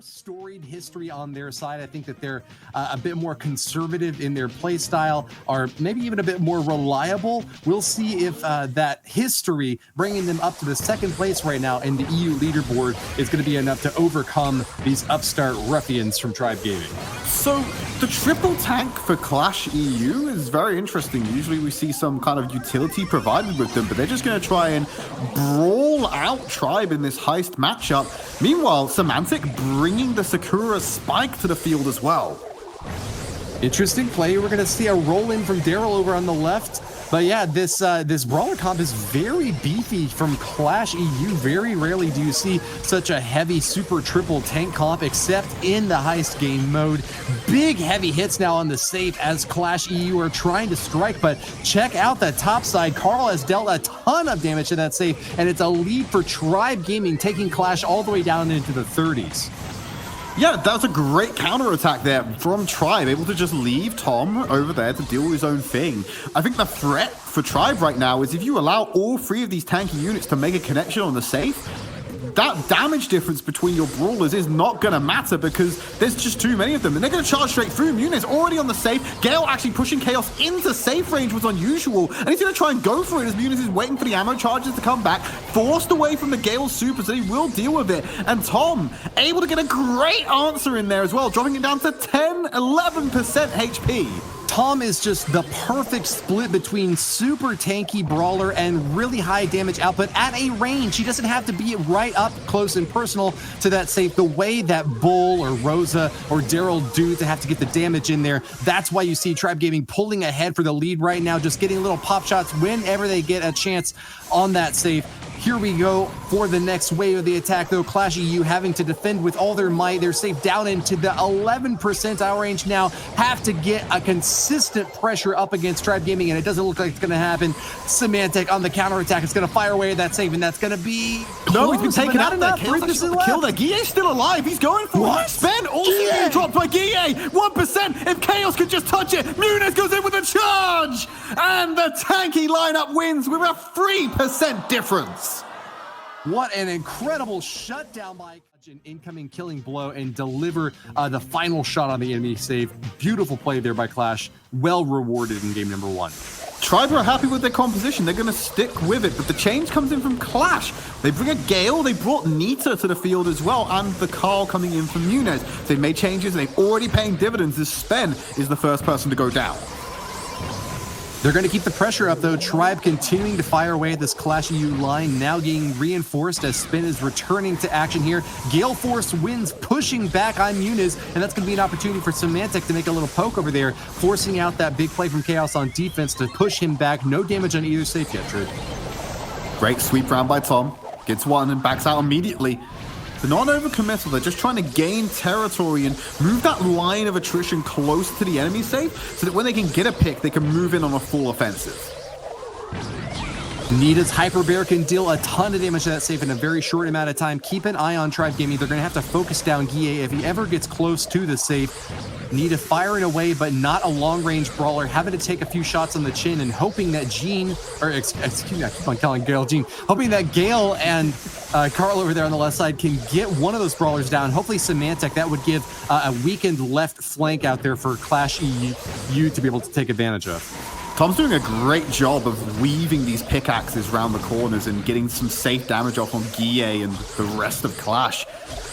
storied history on their side. I think that they're a bit more conservative in their play style, or maybe even a bit more reliable. We'll see if that history, bringing them up to the second place right now in the EU leaderboard, is going to be enough to overcome these upstart ruffians from Tribe Gaming. So the triple tank for Clash EU is very interesting. Usually we see some kind of utility provided with them, but they're just going to try and brawl out Tribe in this heist matchup. Meanwhile, Semantic bringing the Sakura spike to the field as well. Interesting play. We're going to see a roll in from Daryl over on the left. But yeah, this brawler comp is very beefy from Clash EU. Very rarely do you see such a heavy super triple tank comp, except in the heist game mode. Big heavy hits now on the safe as Clash EU are trying to strike, but check out that top side. Carl has dealt a ton of damage to that safe, and it's a lead for Tribe Gaming, taking Clash all the way down into the 30s. Yeah, that was a great counterattack there from Tribe, able to just leave Tom over there to deal with his own thing. I think the threat for Tribe right now is if you allow all three of these tanky units to make a connection on the safe, that damage difference between your brawlers is not going to matter because there's just too many of them. And they're going to charge straight through. Muniz already on the safe. Gale actually pushing Chaos into safe range was unusual. And he's going to try and go for it as Muniz is waiting for the ammo charges to come back. Forced away from the Gale super, so he will deal with it. And Tom able to get a great answer in there as well, dropping it down to 10, 11% HP. Tom is just the perfect split between super tanky brawler and really high damage output at a range. He doesn't have to be right up close and personal to that safe the way that Bull or Rosa or Daryl do to have to get the damage in there. That's why you see Tribe Gaming pulling ahead for the lead right now, just getting little pop shots whenever they get a chance on that safe. Here we go for the next wave of the attack, though. Clash EU having to defend with all their might. They're safe down into the 11 percentile range now. Have to get a consistent pressure up against Tribe Gaming, and it doesn't look like it's going to happen. Semantic on the counterattack. It's going to fire away at that save, and that's going to be No, he's been taken out of that. Kill there. Guille's still alive. He's going for it. Spen also being dropped by Guille. 1%. If Chaos could just touch it. Muniz goes in with a charge. And the tanky lineup wins with a 3% difference. What an incredible shutdown by an incoming killing blow and deliver the final shot on the enemy save. Beautiful play there by Clash. Well rewarded in game number 1. Tribe are happy with their composition. They're going to stick with it, but the change comes in from Clash. They bring a Gale. They brought Nita to the field as well, and the Carl coming in from Muniz. They've made changes, and they're already paying dividends as Spen is the first person to go down. They're going to keep the pressure up, though. Tribe continuing to fire away at this Clash EU line, now getting reinforced as Spin is returning to action here. Gale Force wins, pushing back on Muniz, and that's going to be an opportunity for Semantic to make a little poke over there, forcing out that big play from Chaos on defense to push him back. No damage on either safe yet, Trid. Great sweep round by Tom. Gets one and backs out immediately. They're not overcommittal, they're just trying to gain territory and move that line of attrition close to the enemy safe so that when they can get a pick, they can move in on a full offensive. Nita's Hyper Bear can deal a ton of damage to that safe in a very short amount of time. Keep an eye on Tribe Gaming. They're going to have to focus down Guille if he ever gets close to the safe. Nita firing away, but not a long-range brawler, having to take a few shots on the chin and hoping that excuse me, I keep on calling Gale Jean, hoping that Gale and Carl over there on the left side can get one of those brawlers down. Hopefully Semantic, that would give a weakened left flank out there for Clash EU to be able to take advantage of. Tom's doing a great job of weaving these pickaxes around the corners and getting some safe damage off on Guille and the rest of Clash.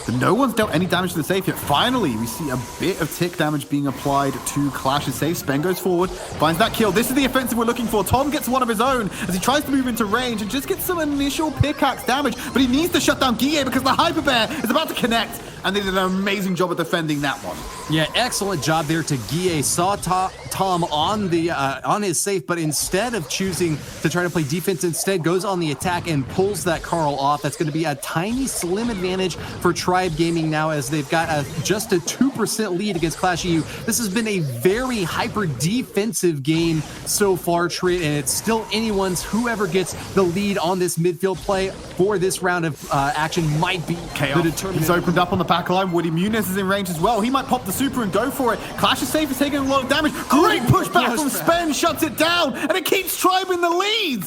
But no one's dealt any damage to the safe yet. Finally, we see a bit of tick damage being applied to Clash's safe. Spen goes forward, finds that kill. This is the offensive we're looking for. Tom gets one of his own as he tries to move into range and just gets some initial pickaxe damage, but he needs to shut down Guille because the Hyper Bear is about to connect, and they did an amazing job of defending that one. Yeah, excellent job there to Guille. Saw Tom on his safe, but instead of choosing to try to play defense, instead goes on the attack and pulls that Carl off. That's going to be a tiny, slim advantage for Tribe Gaming now as they've got just a 2% lead against Clash EU. This has been a very hyper defensive game so far, Trit, and it's still anyone's. Whoever gets the lead on this midfield play for this round of action might be the determinant. He's opened up on the back line. Woody Muniz is in range as well. He might pop the super and go for it. Clash is safe, is taking a lot of damage. Great pushback from Spen, shuts it down, and it keeps Tribe in the lead.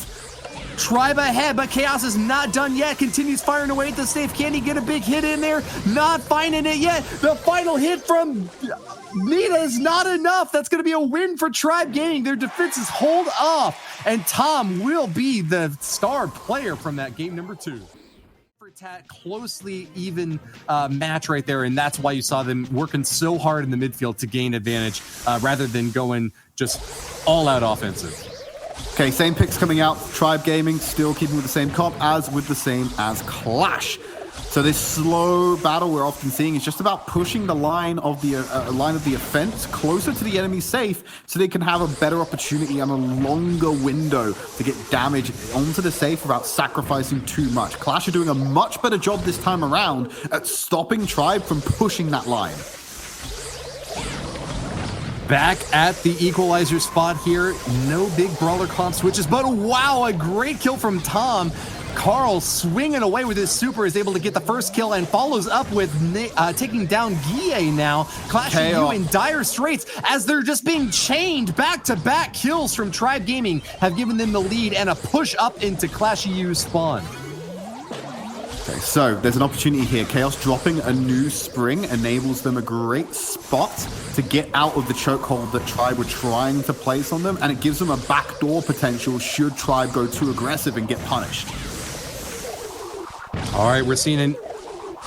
Tribe ahead, but Chaos is not done yet. Continues firing away at the safe. Can he get a big hit in there? Not finding it yet. The final hit from Nita is not enough. That's going to be a win for Tribe Gaming. Their defenses hold off, and Tom will be the star player from that game number 2. Closely even match right there, and that's why you saw them working so hard in the midfield to gain advantage rather than going just all-out offensive. Okay, same picks coming out. Tribe Gaming still keeping with the same comp as QLASH. So this slow battle we're often seeing is just about pushing the line of the offense closer to the enemy safe so they can have a better opportunity and a longer window to get damage onto the safe without sacrificing too much. QLASH are doing a much better job this time around at stopping Tribe from pushing that line. Back at the equalizer spot here. No big brawler comp switches, but wow, a great kill from Tom. Carl swinging away with his super is able to get the first kill and follows up with taking down Guille now. Clash of You in dire straits as they're just being chained. Back-to-back kills from Tribe Gaming have given them the lead and a push up into Clash of You spawn. Okay, so there's an opportunity here. Chaos dropping a new spring enables them a great spot to get out of the chokehold that Tribe were trying to place on them, and it gives them a backdoor potential should Tribe go too aggressive and get punished. All right, we're seeing a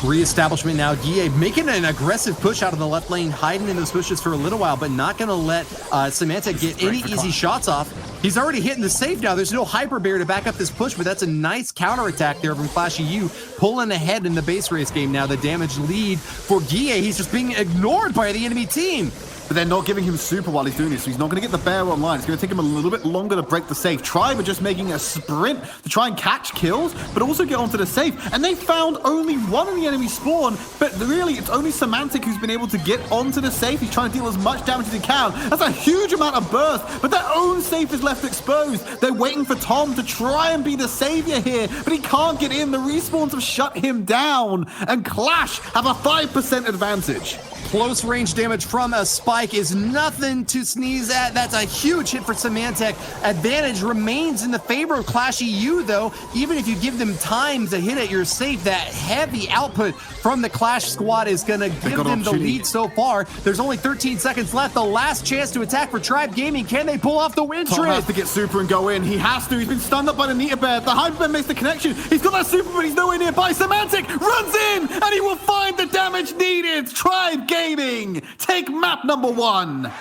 re-establishment now. Guille making an aggressive push out of the left lane, hiding in those bushes for a little while, but not going to let Samantha get any easy shots off. He's already hitting the safe now. There's no hyper barrier to back up this push, but that's a nice counterattack there from Clash of You, pulling ahead in the base race game now. The damage lead for Guille. He's just being ignored by the enemy team. But they're not giving him super while he's doing this, so he's not going to get the bear online. It's going to take him a little bit longer to break the safe. Tribe are just making a sprint to try and catch kills, but also get onto the safe. And they found only one in the enemy spawn, but really, it's only Semantic who's been able to get onto the safe. He's trying to deal as much damage as he can. That's a huge amount of burst, but their own safe is left exposed. They're waiting for Tom to try and be the savior here, but he can't get in. The respawns have shut him down, and QLASH have a 5% advantage. Close range damage from a spike is nothing to sneeze at. That's a huge hit for Symantec. Advantage remains in the favor of Clash of You, though. Even if you give them time to hit at your safe, that heavy output from the Clash squad is going to give them the lead so far. There's only 13 seconds left. The last chance to attack for Tribe Gaming. Can they pull off the win Tom has to get super and go in. He has to. He's been stunned up by the Nita Bear. The Hyper Bear makes the connection. He's got that super, but he's nowhere nearby. Semantic runs in, and he will find the damage needed. Tribe Gaming take map number 1.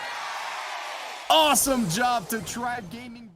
Awesome job to Tribe Gaming.